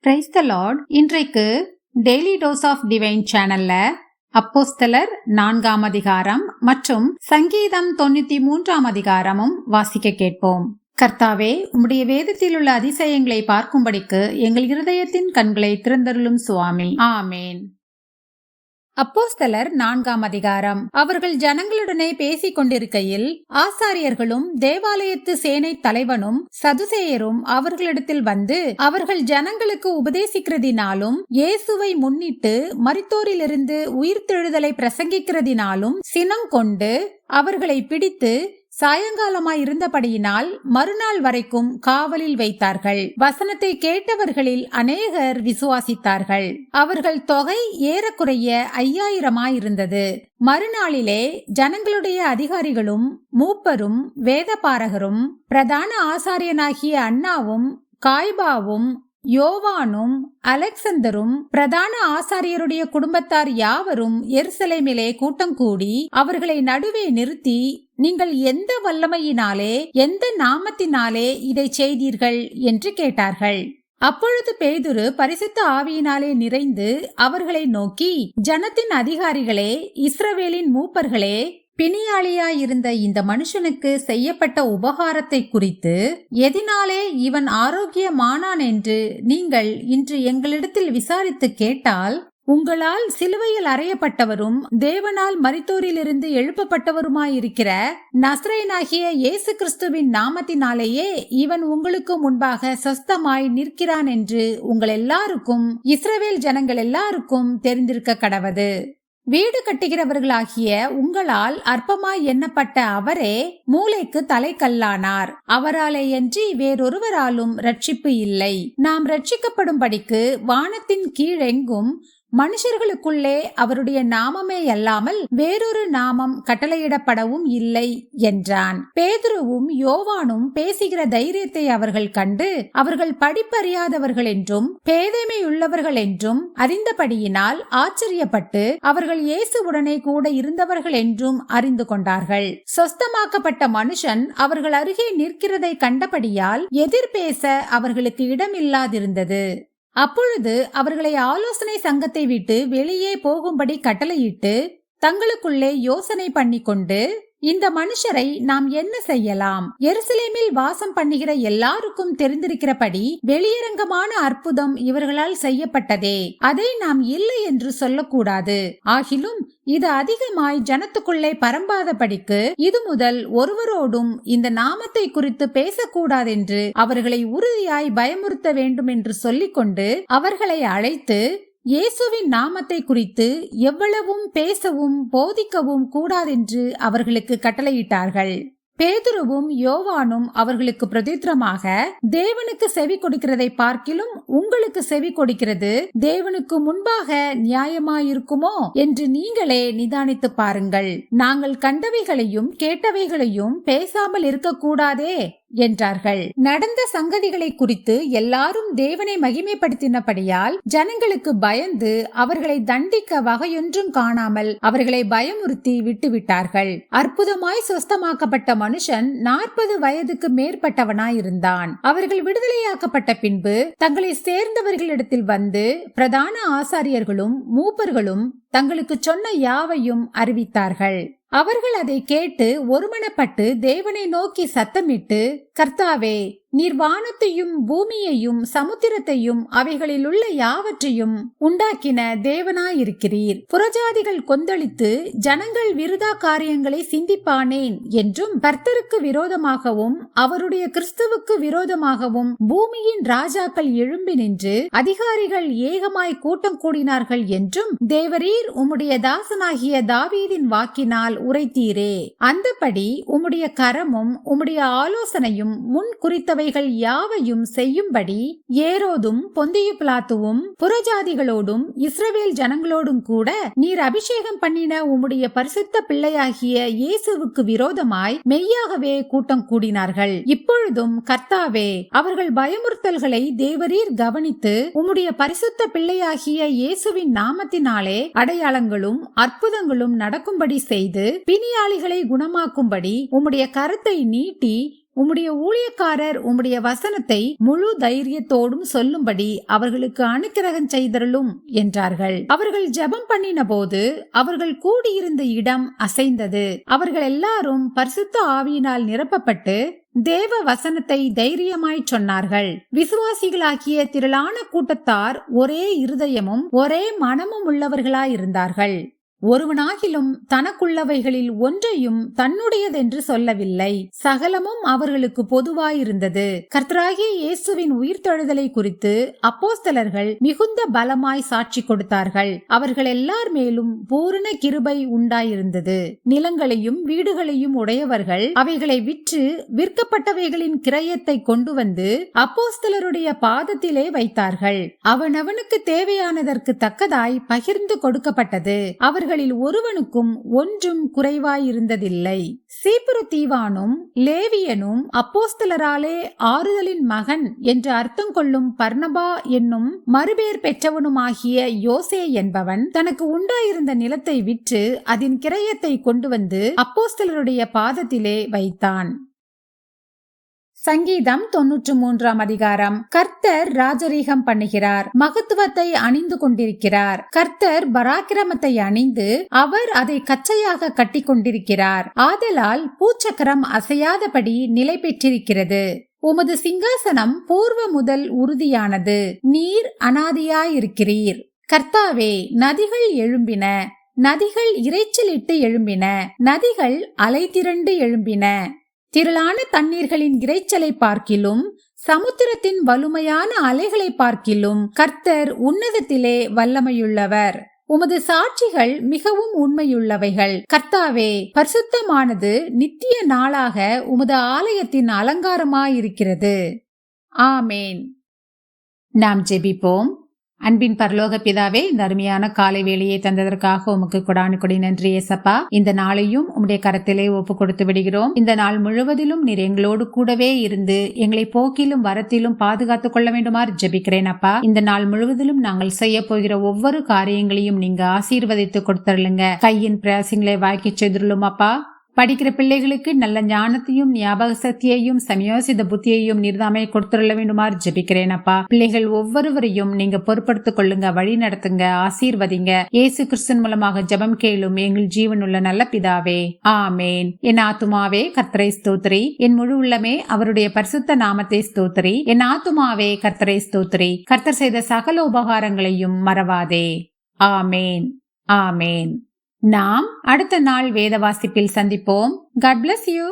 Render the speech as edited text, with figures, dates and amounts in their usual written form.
Praise the Lord. இன்றைக்கு daily dose of divine சேனல்ல அப்போஸ்தலர் 4ஆம் அதிகாரம் மற்றும் சங்கீதம் 93ஆம் அதிகாரமும் வாசிக்க கேட்போம். கர்த்தாவே, உம்முடைய வேதத்தில் உள்ள அதிசயங்களை பார்க்கும்படிக்கு எங்கள் இருதயத்தின் கண்களை திறந்தருளும் சுவாமி. ஆமேன். அப்போஸ்தலர் 4ஆம் அதிகாரம். அவர்கள் ஜனங்களுடனே பேசிக் கொண்டிருக்கையில் ஆசாரியர்களும் தேவாலயத்து சேனை தலைவனும் சதுசேயரும் அவர்களிடத்தில் வந்து அவர்கள் ஜனங்களுக்கு உபதேசிக்கிறதினாலும் இயேசுவை முன்னிட்டு மரித்தோரிலிருந்து உயிர்த்தெழுதலை பிரசங்கிக்கிறதினாலும் சினம் கொண்டு அவர்களை பிடித்து சாயங்காலமாய் இருந்தபடியினால் மறுநாள் வரைக்கும் காவலில் வைத்தார்கள். வசனத்தை கேட்டவர்களில் அநேகர் விசுவாசித்தார்கள். அவர்கள் தொகை ஏறக்குறைய 5000 இருந்தது. மறுநாளிலே ஜனங்களுடைய அதிகாரிகளும் மூப்பரும் வேதபாரகரும் பிரதான ஆசாரியனாகிய அன்னாவும் காய்பாவும் யோவானும் அலெக்சந்தரும் பிரதான ஆசாரியருடைய குடும்பத்தார் யாவரும் எருசலேமிலே கூட்டம் கூடி அவர்களை நடுவே நிறுத்தி, நீங்கள் எந்த வல்லமையினாலே எந்த நாமத்தினாலே இதை செய்தீர்கள் என்று கேட்டார்கள். அப்பொழுது பேதுரு பரிசுத்த ஆவியினாலே நிறைந்து அவர்களை நோக்கி, ஜனத்தின் அதிகாரிகளே, இஸ்ரவேலின் மூப்பர்களே, பிணியாளியாயிருந்த இந்த மனுஷனுக்கு செய்யப்பட்ட உபகாரத்தை குறித்து எதினாலே இவன் ஆரோக்கியமானான் என்று நீங்கள் இன்று எங்களிடத்தில் விசாரித்து கேட்டால், உங்களால் சிலுவையில் அறையப்பட்டவரும் தேவனால் மரித்தோரிலிருந்து எழுப்பப்பட்டவருமாயிருக்கிற நசரேயனாகிய இயேசு கிறிஸ்துவின் நாமத்தினாலேயே இவன் உங்களுக்கு முன்பாக சொஸ்தமாய் நிற்கிறான் என்று உங்கள் எல்லாருக்கும், இஸ்ரவேல் ஜனங்கள் எல்லாருக்கும் தெரிந்திருக்க கடவது. வீடு கட்டுகிறவர்களாகிய உங்களால் அற்பமாய் எண்ணப்பட்ட அவரே மூலைக்கு தலைக்கல்லானார். அவராலேயன்றி வேறொருவராலும் ரட்சிப்பு இல்லை. நாம் ரட்சிக்கப்படும்படிக்கு வானத்தின் கீழெங்கும் மனுஷர்களுக்குள்ளே அவருடைய நாமமே அல்லாமல் வேறொரு நாமம் கட்டளையிடப்படவும் இல்லை என்றான். பேதுருவும் யோவானும் பேசுகிற தைரியத்தை அவர்கள் கண்டு அவர்கள் படிப்பறியாதவர்கள் என்றும் பேதைமையுள்ளவர்கள் என்றும் அறிந்தபடியினால் ஆச்சரியப்பட்டு அவர்கள் இயேசுவுடனே கூட இருந்தவர்கள் என்றும் அறிந்து கொண்டார்கள். சொஸ்தமாக்கப்பட்ட மனுஷன் அவர்கள் அருகே நிற்கிறதை கண்டபடியால் எதிர்பேச அவர்களுக்கு இடமில்லாதிருந்தது. அப்பொழுது அவர்களை ஆலோசனை சங்கத்தை விட்டு வெளியே போகும்படி கட்டளையிட்டு தங்களுக்குள்ளே யோசனை பண்ணிக்கொண்டு, இந்த மனுஷரை நாம் என்ன செய்யலாம்? எருசலேமில் வாசம் பண்ணுகிற எல்லாருக்கும் தெரிந்திருக்கிறபடி வெளியரங்கமான அற்புதம் இவர்களால் செய்யப்பட்டதே, அதை நாம் இல்லை என்று சொல்லக்கூடாது. ஆகிலும் இது அதிகமாய் ஜனத்துக்குள்ளே பரம்பாதபடிக்கு இது முதல் ஒருவரோடும் இந்த நாமத்தை குறித்து பேசக்கூடாதென்று அவர்களை உறுதியாய் பயமுறுத்த வேண்டும் என்று சொல்லிக்கொண்டு அவர்களை அழைத்து இயேசுவின் நாமத்தை குறித்து எவ்வளவும் பேசவும் போதிக்கவும் கூடாதென்று அவர்களுக்கு கட்டளையிட்டார்கள். பேதுருவும் யோவானும் அவர்களுக்கு பிரதித்திரமாக, தேவனுக்கு செவி கொடுக்கிறதை பார்க்கிலும் உங்களுக்கு செவி கொடுக்கிறது தேவனுக்கு முன்பாக நியாயமாயிருக்குமோ என்று நீங்களே நிதானித்து பாருங்கள். நாங்கள் கண்டவைகளையும் கேட்டவைகளையும் பேசாமல் இருக்கக்கூடாதே என்றார்கள். நடந்த சங்கதிகளை குறித்து எல்லாரும் தேவனை மகிமைப்படுத்தினபடியால் ஜனங்களுக்கு பயந்து அவர்களை தண்டிக்க வகையொன்றும் காணாமல் அவர்களை பயமுறுத்தி விட்டுவிட்டார்கள். அற்புதமாய் சொஸ்தமாக்கப்பட்ட மனுஷன் 40 வயதுக்கு மேற்பட்டவனாயிருந்தான். அவர்கள் விடுதலையாக்கப்பட்ட பின்பு தங்களை சேர்ந்தவர்களிடத்தில் வந்து பிரதான ஆசாரியர்களும் மூப்பர்களும் தங்களுக்கு சொன்ன யாவையும் அறிவித்தார்கள். அவர்கள் அதை கேட்டு ஒருமனப்பட்டு தேவனை நோக்கி சத்தமிட்டு, கர்த்தாவே, நீர் வானத்தையும் பூமியையும் சமுத்திரத்தையும் அவைகளில் உள்ள யாவற்றையும் உண்டாக்கின தேவனாயிருக்கிறீர். புறஜாதிகள் கொந்தளித்து ஜனங்கள் விருதா காரியங்களை சிந்திப்பானேன் என்றும், கர்த்தருக்கு விரோதமாகவும் அவருடைய கிறிஸ்துவுக்கு விரோதமாகவும் பூமியின் ராஜாக்கள் எழும்பி நின்று அதிகாரிகள் ஏகமாய் கூட்டம் கூடினார்கள் என்றும் தேவரீர் உம்முடைய தாசனாகிய தாவீதின் வாக்கினால் உரைத்தீரே. அந்தபடி உம்முடைய கரமும் உம்முடைய ஆலோசனையும் முன் குறித்தவை யாவையும் செய்யும்படி ஏரோதும் பொந்தியு பிலாத்துவும் புறஜாதிகளோடும் இஸ்ரவேல் ஜனங்களோடும் கூட நீர் அபிஷேகம் பண்ணின உம்முடைய பரிசுத்த பிள்ளையாகிய இயேசுவுக்கு விரோதமாய் மெய்யாகவே கூட்டம் கூடினார்கள். இப்பொழுதும் கர்த்தாவே, அவர்கள் பயமுறுத்தல்களை தேவரீர் கவனித்து உம்முடைய பரிசுத்த பிள்ளையாகிய இயேசுவின் நாமத்தினாலே அடையாளங்களும் அற்புதங்களும் நடக்கும்படி செய்து பிணியாளிகளை குணமாக்கும்படி உம்முடைய கரத்தை நீட்டி உம்முடைய ஊழியக்காரர் உம்முடைய வசனத்தை முழு தைரியத்தோடும் சொல்லும்படி அவர்களுக்கு அனுக்கிரகம் செய்தருளும் என்றார்கள். அவர்கள் ஜெபம் பண்ணின போது அவர்கள் கூடியிருந்த இடம் அசைந்தது. அவர்கள் எல்லாரும் பரிசுத்த ஆவியினால் நிரப்பப்பட்டு தேவ வசனத்தை தைரியமாய் சொன்னார்கள். விசுவாசிகளாகிய திரளான கூட்டத்தார் ஒரே இருதயமும் ஒரே மனமும் உள்ளவர்களாயிருந்தார்கள். ஒருவனாகிலும் தனக்குள்ளவைகளில் ஒன்றையும் தன்னுடையதென்று சொல்லவில்லை. சகலமும் அவர்களுக்கு பொதுவாயிருந்தது. கர்த்தராகிய இயேசுவின் உயிர்த்தெழுதலை குறித்து அப்போஸ்தலர்கள் மிகுந்த பலமாய் சாட்சி கொடுத்தார்கள். அவர்கள் எல்லார் மேலும் பூரண கிருபை உண்டாயிருந்தது. நிலங்களையும் வீடுகளையும் உடையவர்கள் அவைகளை விற்று விற்கப்பட்டவைகளின் கிரயத்தை கொண்டு வந்து அப்போஸ்தலருடைய பாதத்திலே வைத்தார்கள். அவனவனுக்கு தேவையானதற்கு தக்கதாய் பகிர்ந்து கொடுக்கப்பட்டது. அவர்களில் ஒருவனுக்கும் ஒன்றும் குறைவாயிருந்ததில்லை. சீப்புரு தீவானும் லேவியனும் அப்போஸ்தலராலே ஆறுதலின் மகன் என்று அர்த்தம் கொள்ளும் பர்னபா என்னும் மறுபேர் பெற்றவனுமாகிய யோசே என்பவன் தனக்கு உண்டாயிருந்த நிலத்தை விற்று அதன் கிரயத்தை கொண்டு வந்து அப்போஸ்தலருடைய பாதத்திலே வைத்தான். சங்கீதம் 93 அதிகாரம். கர்த்தர் ராஜரீகம் பண்ணுகிறார், மகத்துவத்தை அணிந்து கொண்டிருக்கிறார். கர்த்தர் பராக்கிரமத்தை அணிந்து அவர் அதை கச்சையாக கட்டி கொண்டிருக்கிறார். ஆதலால் பூச்சக்கரம் அசையாதபடி நிலை பெற்றிருக்கிறது. உமது சிங்காசனம் பூர்வ முதல் உறுதியானது. நீர் அனாதியாயிருக்கிறீர். கர்த்தாவே, நதிகள் எழும்பின, நதிகள் இரைச்சலிட்டு எழும்பின, நதிகள் அலை திரண்டு எழும்பின. திரளான தண்ணீர்களின் இரைச்சலை பார்க்கிலும் சமுத்திரத்தின் வலுமையான அலைகளை பார்க்கிலும் கர்த்தர் உன்னதத்திலே வல்லமையுள்ளவர். உமது சாட்சிகள் மிகவும் உண்மையுள்ளவைகள். கர்த்தாவே, பரிசுத்தமானது நித்திய நாளாக உமது ஆலயத்தின் அலங்காரமாயிருக்கிறது. ஆமேன். நாம் ஜெபிப்போம். அன்பின் பரலோக பிதாவே, இந்த அருமையான காலை வேளையை தந்ததற்காக உமக்கு கொடானு கொடி நன்றி ஏசப்பா. இந்த நாளையும் உம்முடைய கரத்திலே ஒப்பு கொடுத்து விடுகிறோம். இந்த நாள் முழுவதிலும் நீர் எங்களோடு கூடவே இருந்து எங்களை போக்கிலும் வரத்திலும் பாதுகாத்துக் கொள்ள வேண்டுமாறு ஜெபிக்கிறேன் அப்பா. இந்த நாள் முழுவதிலும் நாங்கள் செய்ய போகிற ஒவ்வொரு காரியங்களையும் நீங்க ஆசீர்வதித்து கொடுத்துருங்க. கையின் பிரயாசங்களை வாய்க்கு செய்துள்ளும் அப்பா. படிக்கிற பிள்ளைகளுக்கு நல்ல ஞானத்தையும் ஞாபக சக்தியையும் சமயோசித புத்தியையும் நீர்தாமே கொடுத்துள்ள வேண்டுமாறு ஜெபிக்கிறேன் அப்பா. பிள்ளைகள் ஒவ்வொருவரையும் நீங்க பொறுப்படுத்திக் கொள்ளுங்க, வழி நடத்துங்க, ஆசீர்வதிங்க. இயேசு கிறிஸ்துவின் மூலமாக ஜெபம் கேளும் எங்கள் ஜீவனுள்ள நல்ல பிதாவே, ஆமேன். என் ஆத்துமாவே கர்த்தரை ஸ்தோத்திரி, என் முழு உள்ளமே அவருடைய பரிசுத்த நாமத்தை ஸ்தோத்திரி. என் ஆத்துமாவே கர்த்தரை ஸ்தோத்திரி, கர்த்தர் செய்த சகல உபகாரங்களையும் மறவாதே. ஆமேன், ஆமேன். நாம் அடுத்த நாள் வேத வாசிப்பில் சந்திப்போம். God bless you.